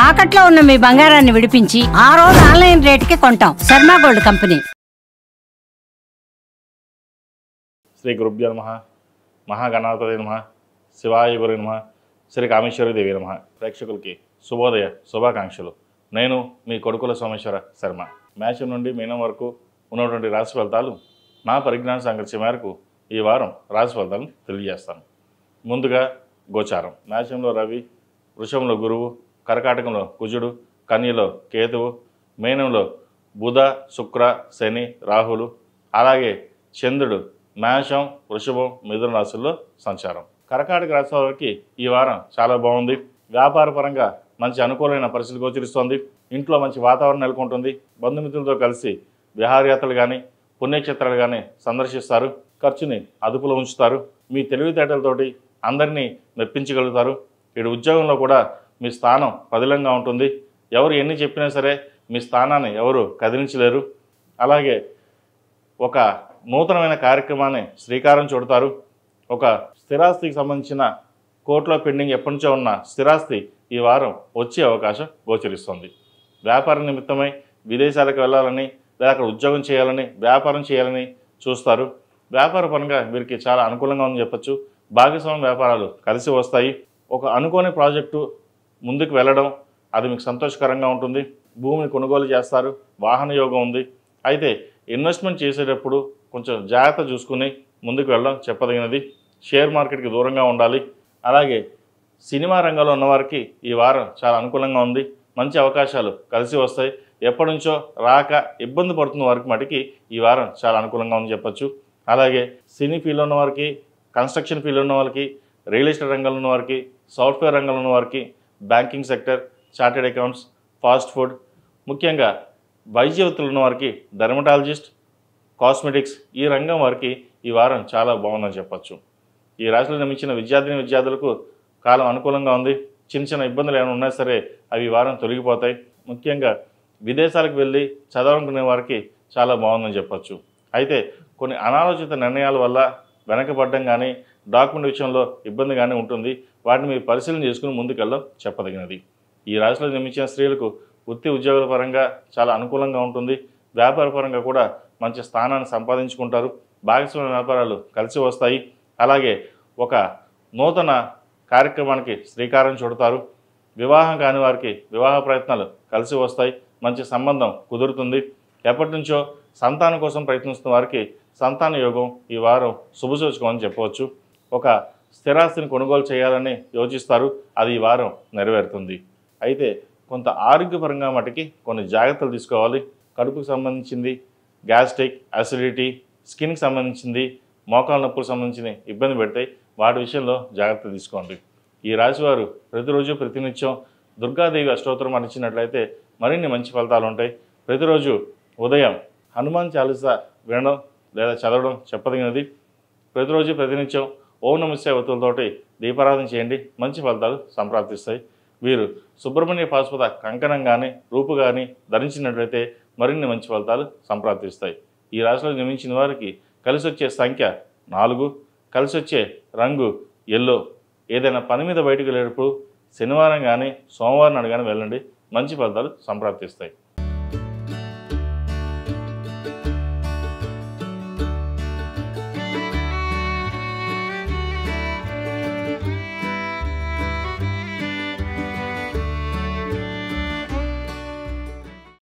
తాకట్లో ఉన్న మీ బంగారాన్ని విడిపించి ఆ రోజు ఆన్లైన్ రేటుకి కొంటాం. Sharma gold company. శ్రీ గురుభ్యో నమః. మహాగణాధిపతయే నమః. శివాయ గురువే నమః. శ్రీ కామేశ్వరి దేవి నమః. ప్రేక్షకులకి శుభోదయ శుభాకాంక్షలు. నేను మీ కొడుకుల సోమేశ్వర శర్మ. మేషం నుండి మీనం వరకు ఉన్నటువంటి రాశి ఫలితాలు నా పరిజ్ఞాన సంకల్పం మేరకు ఈ వారం రాశి ఫలితాలను తెలియజేస్తాను. ముందుగా గోచారం. మేషంలో రవి, వృషభంలో గురువు, కర్కాటకంలో కుజుడు, కన్యలో కేతువు, మీనంలో బుధ, శుక్ర, శని, రాహులు, అలాగే చంద్రుడు మేషం, వృషభం, మిథున రాశుల్లో సంచారం. కర్కాటక రాశి వారికి ఈ వారం చాలా బాగుంది. వ్యాపార పరంగా మంచి అనుకూలమైన పరిస్థితి గోచరిస్తోంది. ఇంట్లో మంచి వాతావరణం నెలకొంటుంది. బంధుమిత్రులతో కలిసి విహారయాత్రలు కానీ పుణ్యక్షేత్రాలు కానీ సందర్శిస్తారు. ఖర్చుని అదుపులో ఉంచుతారు. మీ తెలివితేటలతోటి అందరినీ మెప్పించగలుగుతారు. ఇటు ఉద్యోగంలో కూడా మీ స్థానం పదిలంగా ఉంటుంది. ఎవరు ఎన్ని చెప్పినా సరే మీ స్థానాన్ని ఎవరు కదిలించలేరు. అలాగే ఒక నూతనమైన కార్యక్రమాన్ని శ్రీకారం చుడతారు. ఒక స్థిరాస్తికి సంబంధించిన కోర్టులో పెండింగ్ ఎప్పటి నుంచో ఉన్న స్థిరాస్తి ఈ వారం వచ్చే అవకాశం గోచరిస్తుంది. వ్యాపార నిమిత్తమై విదేశాలకు వెళ్ళాలని లేదా అక్కడ ఉద్యోగం చేయాలని వ్యాపారం చేయాలని చూస్తారు. వ్యాపార పరంగా వీరికి చాలా అనుకూలంగా ఉందని చెప్పచ్చు. భాగస్వామ్య వ్యాపారాలు కలిసి వస్తాయి. ఒక అనుకోని ప్రాజెక్టు ముందుకు వెళ్ళడం అది మీకు సంతోషకరంగా ఉంటుంది. భూమిని కొనుగోలు చేస్తారు. వాహన యోగం ఉంది. అయితే ఇన్వెస్ట్మెంట్ చేసేటప్పుడు కొంచెం జాగ్రత్త చూసుకుని ముందుకు వెళ్ళడం చెప్పదగినది. షేర్ మార్కెట్కి దూరంగా ఉండాలి. అలాగే సినిమా రంగంలో ఉన్నవారికి ఈ వారం చాలా అనుకూలంగా ఉంది. మంచి అవకాశాలు కలిసి వస్తాయి. ఎప్పటి నుంచో రాక ఇబ్బంది పడుతున్న వారికి మటుకి ఈ వారం చాలా అనుకూలంగా ఉందని చెప్పచ్చు. అలాగే సినీ ఫీల్డ్లో ఉన్న వారికి, కన్స్ట్రక్షన్ ఫీల్డ్లో ఉన్న వారికి, రియల్ ఎస్టేట్ రంగంలో ఉన్న వారికి, సాఫ్ట్వేర్ రంగంలో ఉన్న వారికి, banking sector, chartered accounts, fast food, ముఖ్యంగా వైద్య వృత్తులు ఉన్న వారికి, డెర్మటాలజిస్ట్, కాస్మెటిక్స్ ఈ రంగం వారికి ఈ వారం చాలా బాగుందని చెప్పచ్చు. ఈ రాశిలో నిర్మించిన విద్యార్థులకు కాలం అనుకూలంగా ఉంది. చిన్న చిన్న ఇబ్బందులు ఏమైనా ఉన్నా సరే అవి ఈ వారం తొలగిపోతాయి. ముఖ్యంగా విదేశాలకు వెళ్ళి చదవాలనుకునే వారికి చాలా బాగుందని చెప్పచ్చు. అయితే కొన్ని అనాలోచిత నిర్ణయాల వల్ల వెనకబడడం కానీ డాక్యుమెంట్ విషయంలో ఇబ్బంది కానీ ఉంటుంది. వాటిని మీరు పరిశీలన చేసుకుని ముందుకెళ్ళడం చెప్పదగినది. ఈ రాశిలో నిర్మించిన స్త్రీలకు వృత్తి ఉద్యోగాల పరంగా చాలా అనుకూలంగా ఉంటుంది. వ్యాపార పరంగా కూడా మంచి స్థానాన్ని సంపాదించుకుంటారు. భాగస్వామ్య వ్యాపారాలు కలిసి వస్తాయి. అలాగే ఒక నూతన కార్యక్రమానికి శ్రీకారం చుడతారు. వివాహం కాని వారికి వివాహ ప్రయత్నాలు కలిసి వస్తాయి. మంచి సంబంధం కుదురుతుంది. ఎప్పటి నుంచో సంతానం కోసం ప్రయత్నిస్తున్న వారికి సంతాన యోగం ఈ వారం శుభసూచకం అని చెప్పవచ్చు. ఒక స్థిరాస్తిని కొనుగోలు చేయాలని యోచిస్తారు. అది ఈ వారం నెరవేరుతుంది. అయితే కొంత ఆరోగ్యపరంగా మటుకి కొన్ని జాగ్రత్తలు తీసుకోవాలి. కడుపుకు సంబంధించింది, గ్యాస్ట్రిక్, అసిడిటీ, స్కిన్కి సంబంధించింది, మోకాళ్ళ నొప్పులకు సంబంధించిన ఇబ్బంది పెడతాయి. వాటి విషయంలో జాగ్రత్త తీసుకోండి. ఈ రాశివారు ప్రతిరోజు ప్రతినిత్యం దుర్గాదేవి అష్టోత్తరం పఠించినట్లయితే మరిన్ని మంచి ఫలితాలు ఉంటాయి. ప్రతిరోజు ఉదయం హనుమాన్ చాలీసా వినడం లేదా చదవడం చెప్పదగినది. ప్రతిరోజు ప్రతినిత్యం ఓం నమః శివాయ ఒత్తులతోటి దీపారాధన చేయండి. మంచి ఫలితాలు సంప్రాప్తిస్తాయి. వీరు సుబ్రహ్మణ్య పాశుపత కంకణం కానీ రూపు కానీ ధరించినట్లయితే మరిన్ని మంచి ఫలితాలు సంప్రాప్తిస్తాయి. ఈ రాశిలో నిర్మించిన వారికి కలిసి వచ్చే సంఖ్య 4, కలిసి వచ్చే రంగు ఎల్లో. ఏదైనా పని మీద బయటకు వెళ్ళేటప్పుడు శనివారం కానీ సోమవారం నాడు కానీ వెళ్ళండి. మంచి ఫలితాలు సంప్రాప్తిస్తాయి.